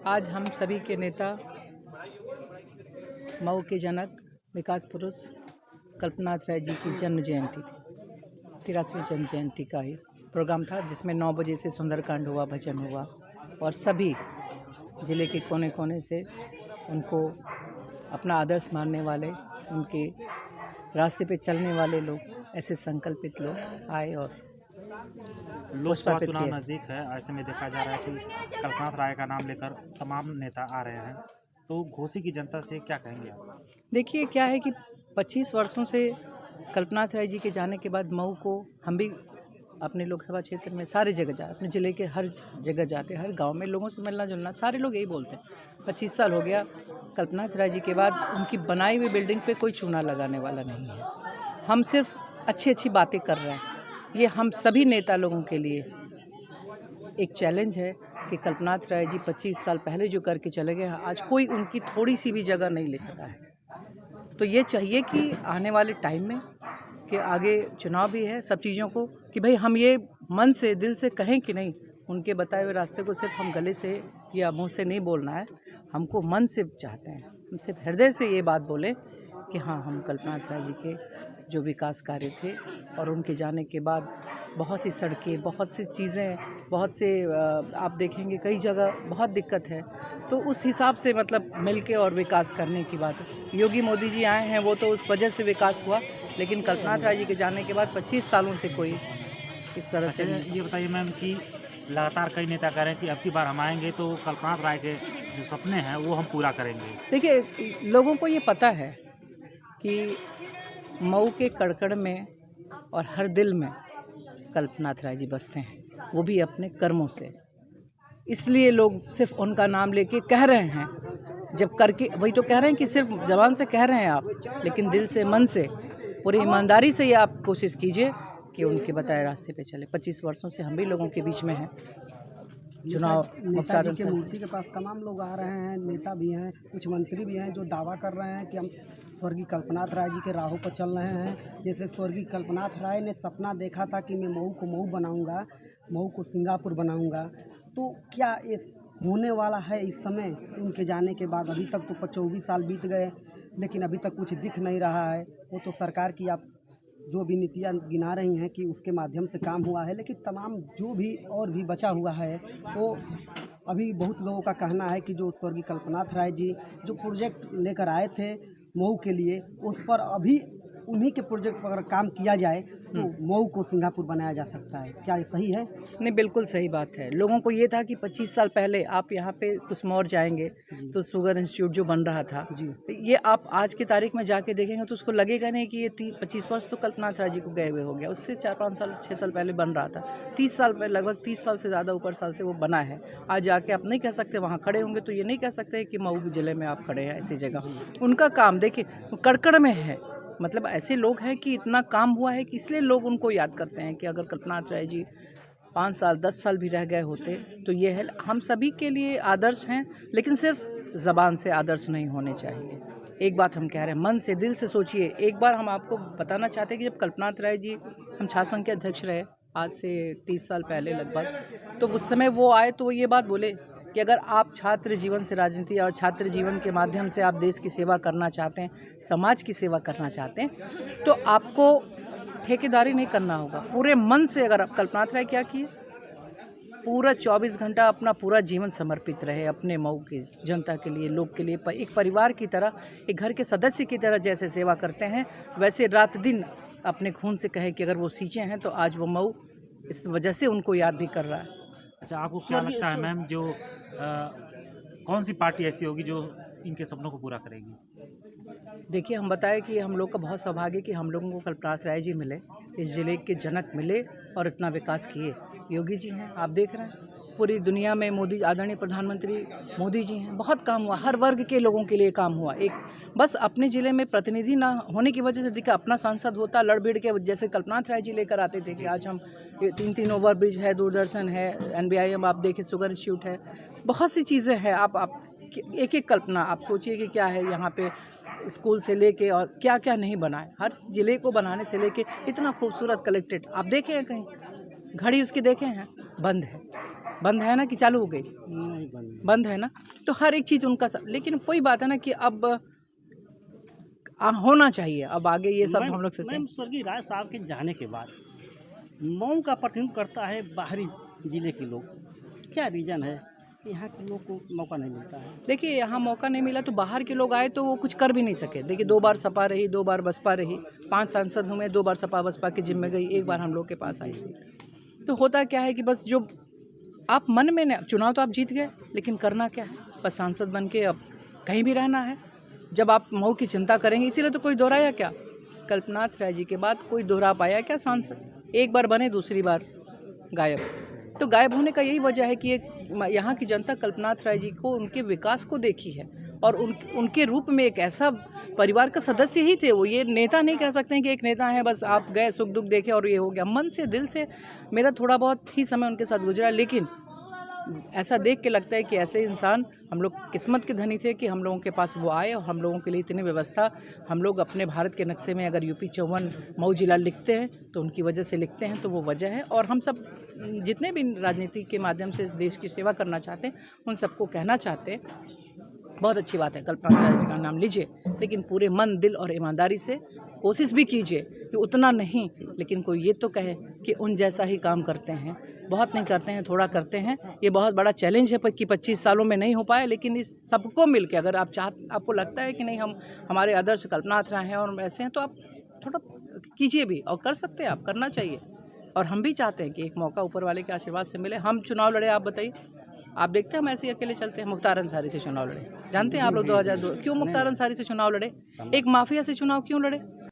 आज हम सभी के नेता मऊ के जनक विकास पुरुष कल्पनाथ राय जी की जन्म जयंती थी। 83वीं जन्म जयंती का ही प्रोग्राम था, जिसमें 9 बजे से सुंदरकांड हुआ, भजन हुआ और सभी ज़िले के कोने कोने से उनको अपना आदर्श मानने वाले, उनके रास्ते पे चलने वाले लोग, ऐसे संकल्पित लोग आए और लोकसभा चुनाव नज़दीक है। ऐसे में देखा जा रहा है कि कल्पनाथ राय का नाम लेकर तमाम नेता आ रहे हैं, तो घोसी की जनता से क्या कहेंगे आप? देखिए, क्या है कि 25 वर्षों से कल्पनाथ राय जी के जाने के बाद मऊ को हम भी अपने लोकसभा क्षेत्र में सारे जगह जा, अपने ज़िले के हर जगह जाते, हर गांव में लोगों से मिलना जुलना, सारे लोग यही बोलते हैं 25 साल हो गया कल्पनाथ राय जी के बाद उनकी बनाई हुई बिल्डिंग पे कोई चूना लगाने वाला नहीं है। हम सिर्फ अच्छी अच्छी बातें कर रहे हैं। ये हम सभी नेता लोगों के लिए एक चैलेंज है कि कल्पनाथ राय जी 25 साल पहले जो करके चले गए हैं, आज कोई उनकी थोड़ी सी भी जगह नहीं ले सका है। तो ये चाहिए कि आने वाले टाइम में कि आगे चुनाव भी है, सब चीज़ों को कि भाई हम ये मन से दिल से कहें कि नहीं, उनके बताए हुए रास्ते को सिर्फ हम गले से या मुंह से नहीं बोलना है, हमको मन से चाहते हैं, हम सिर्फ हृदय से ये बात बोलें कि हाँ, हम कल्पनाथ राय जी के जो विकास कार्य थे और उनके जाने के बाद बहुत सी सड़कें, बहुत सी चीज़ें, बहुत से आप देखेंगे कई जगह बहुत दिक्कत है, तो उस हिसाब से मतलब मिलके और विकास करने की बात है। योगी मोदी जी आए हैं, वो तो उस वजह से विकास हुआ, लेकिन कल्पनाथ राय जी के जाने के बाद 25 सालों से कोई इस तरह से नहीं। ये बताइए मैम कि लगातार कई नेता कह रहे हैं कि अब की बार हम आएंगे तो कल्पनाथ राय के जो सपने हैं वो हम पूरा करेंगे। देखिए, लोगों को ये पता है कि मऊ के कड़कड़ में और हर दिल में कल्पनाथ राय जी बसते हैं, वो भी अपने कर्मों से। इसलिए लोग सिर्फ उनका नाम लेके कह रहे हैं, जब करके वही तो कह रहे हैं कि सिर्फ ज़बान से कह रहे हैं आप, लेकिन दिल से, मन से, पूरी ईमानदारी से ये आप कोशिश कीजिए कि उनके बताए रास्ते पे चले। 25 वर्षों से हम भी लोगों के बीच में हैं। चुनाव नेताजी के मूर्ति के पास तमाम लोग आ रहे हैं, नेता भी हैं, कुछ मंत्री भी हैं जो दावा कर रहे हैं कि हम स्वर्गीय कल्पनाथ राय जी के राहों पर चल रहे हैं। जैसे स्वर्गीय कल्पनाथ राय ने सपना देखा था कि मैं मऊ को मऊ बनाऊंगा, मऊ को सिंगापुर बनाऊंगा। तो क्या इस होने वाला है इस समय उनके जाने के बाद? अभी तक तो 24 साल बीत गए, लेकिन अभी तक कुछ दिख नहीं रहा है। वो तो सरकार की आप जो भी नीतियाँ गिना रही हैं कि उसके माध्यम से काम हुआ है, लेकिन तमाम जो भी और भी बचा हुआ है, तो अभी बहुत लोगों का कहना है कि जो स्वर्गीय कल्पनाथ राय जी जो प्रोजेक्ट लेकर आए थे मऊ के लिए, उस पर अभी उन्हीं के प्रोजेक्ट पर अगर काम किया जाए तो मऊ को सिंगापुर बनाया जा सकता है। क्या ये सही है? नहीं, बिल्कुल सही बात है। लोगों को ये था कि 25 साल पहले आप यहाँ पे कुसमौर जाएंगे तो शुगर इंस्टीट्यूट जो बन रहा था जी, ये आप आज की तारीख में जाके देखेंगे तो उसको लगेगा नहीं कि ये 25 वर्ष तो कल्पनाथ राय जी को गए हुए हो गया। उससे 4-5 साल 6 साल पहले बन रहा था। 30 साल पहले, लगभग 30 साल से ज़्यादा ऊपर साल से वो बना है। आज जाके आप नहीं कह सकते, वहाँ खड़े होंगे तो ये नहीं कह सकते कि मऊ जिले में आप खड़े हैं ऐसी जगह। उनका काम देखिए कड़कड़ में है, मतलब ऐसे लोग हैं कि इतना काम हुआ है कि इसलिए लोग उनको याद करते हैं कि अगर कल्पनाथ राय जी 5 साल 10 साल भी रह गए होते तो ये है। हम सभी के लिए आदर्श हैं, लेकिन सिर्फ ज़बान से आदर्श नहीं होने चाहिए। एक बात हम कह रहे हैं, मन से, दिल से सोचिए। एक बार हम आपको बताना चाहते हैं कि जब कल्पनाथ राय जी, हम छात्र संघ के अध्यक्ष रहे आज से 30 साल पहले लगभग, तो उस समय वो आए तो वो ये बात बोले कि अगर आप छात्र जीवन से राजनीति और छात्र जीवन के माध्यम से आप देश की सेवा करना चाहते हैं, समाज की सेवा करना चाहते हैं, तो आपको ठेकेदारी नहीं करना होगा। पूरे मन से अगर आप, कल्पनाथ राय क्या किए, पूरा 24 घंटा अपना पूरा जीवन समर्पित रहे अपने मऊ की जनता के लिए, लोग के लिए। एक परिवार की तरह, एक घर के सदस्य की तरह जैसे सेवा करते हैं, वैसे रात दिन अपने खून से कहें कि अगर वो सींचे हैं तो आज वो मऊ इस वजह से उनको याद भी कर रहा है। अच्छा, आपको क्या लगता है मैम, जो कौन सी पार्टी ऐसी होगी जो इनके सपनों को पूरा करेगी? देखिए, हम बताएं कि हम लोग का बहुत सौभाग्य कि हम लोगों को कल्पनाथ राय जी मिले, इस ज़िले के जनक मिले और इतना विकास किए। योगी जी हैं, आप देख रहे हैं पूरी दुनिया में, मोदी, आदरणीय प्रधानमंत्री मोदी जी हैं, बहुत काम हुआ, हर वर्ग के लोगों के लिए काम हुआ। एक बस अपने ज़िले में प्रतिनिधि ना होने की वजह से देखिए, अपना सांसद होता लड़ भिड़ के, जैसे कल्पनाथ राय जी लेकर आते थे कि आज हम 3 ओवरब्रिज है, दूरदर्शन है, NBIM आप देखें, शुगर इंस्टीट्यूट है, बहुत सी चीज़ें हैं। आप एक कल्पना आप सोचिए कि क्या है यहाँ पे, स्कूल से लेके और क्या क्या नहीं बना है। हर ज़िले को बनाने से लेके इतना खूबसूरत कलेक्ट्रेट आप देखे हैं कहीं? घड़ी उसकी देखे हैं, बंद है। बंद है ना कि चालू हो गई? नहीं बंद। बंद है ना। तो हर एक चीज़ उनका सब, लेकिन वही बात है ना कि अब होना चाहिए। अब आगे ये सब हम लोग से मैम, स्वर्गीय राय साहब के जाने के बाद मऊ का प्रतिनिधित्व करता है बाहरी जिले के लोग, क्या रीज़न है कि यहाँ के लोग को मौका नहीं मिलता है? देखिए, यहाँ मौका नहीं मिला तो बाहर के लोग आए तो वो कुछ कर भी नहीं सके। देखिए, 2 बार सपा रही, 2 बार बसपा रही, 5 सांसद हुए, 2 बार सपा बसपा के जिम्मे गई, 1 बार हम लोग के पास आई सीट। तो होता क्या है कि बस जो आप मन में न, चुनाव तो आप जीत गए, लेकिन करना क्या है? बस सांसद बन के अब कहीं भी रहना है। जब आप मऊ की चिंता करेंगे, इसीलिए तो कोई दोहराया क्या? कल्पनाथ राय जी के बाद कोई दोहरा पाया क्या सांसद? एक बार बने, दूसरी बार गायब। तो गायब होने का यही वजह है कि यहाँ की जनता कल्पनाथ राय जी को, उनके विकास को देखी है और उनके रूप में एक ऐसा परिवार का सदस्य ही थे वो। ये नेता नहीं कह सकते हैं कि एक नेता है बस आप गए, सुख दुख देखे और ये हो गया। मन से, दिल से मेरा थोड़ा बहुत ही समय उनके साथ गुजरा, लेकिन ऐसा देख के लगता है कि ऐसे इंसान, हम लोग किस्मत के धनी थे कि हम लोगों के पास वो आए और हम लोगों के लिए इतनी व्यवस्था। हम लोग अपने भारत के नक्शे में अगर यूपी 54 मऊ जिला लिखते हैं तो उनकी वजह से लिखते हैं, तो वो वजह है। और हम सब जितने भी राजनीति के माध्यम से देश की सेवा करना चाहते हैं, उन सबको कहना चाहते हैं, बहुत अच्छी बात है, कल्पना राय जी का नाम लीजिए, लेकिन पूरे मन, दिल और ईमानदारी से कोशिश भी कीजिए कि उतना नहीं, लेकिन कोई ये तो कहे कि उन जैसा ही काम करते हैं। बहुत नहीं करते हैं, थोड़ा करते हैं। ये बहुत बड़ा चैलेंज है कि 25 सालों में नहीं हो पाया, लेकिन इस सबको मिलके अगर आपको लगता है कि नहीं हम, हमारे आदर्श कल्पनाथ राय हैं और ऐसे हैं, तो आप थोड़ा कीजिए भी, और कर सकते हैं, आप करना चाहिए। और हम भी चाहते हैं कि एक मौका ऊपर वाले के आशीर्वाद से मिले। हम चुनाव लड़े, आप बताइए, आप देखते हैं हम ऐसे ही अकेले चलते हैं? मुख्तार अंसारी से चुनाव लड़े, जानते हैं आप लोग 2002 क्यों मुख्तार अंसारी से चुनाव लड़े? एक माफिया से चुनाव क्यों लड़े?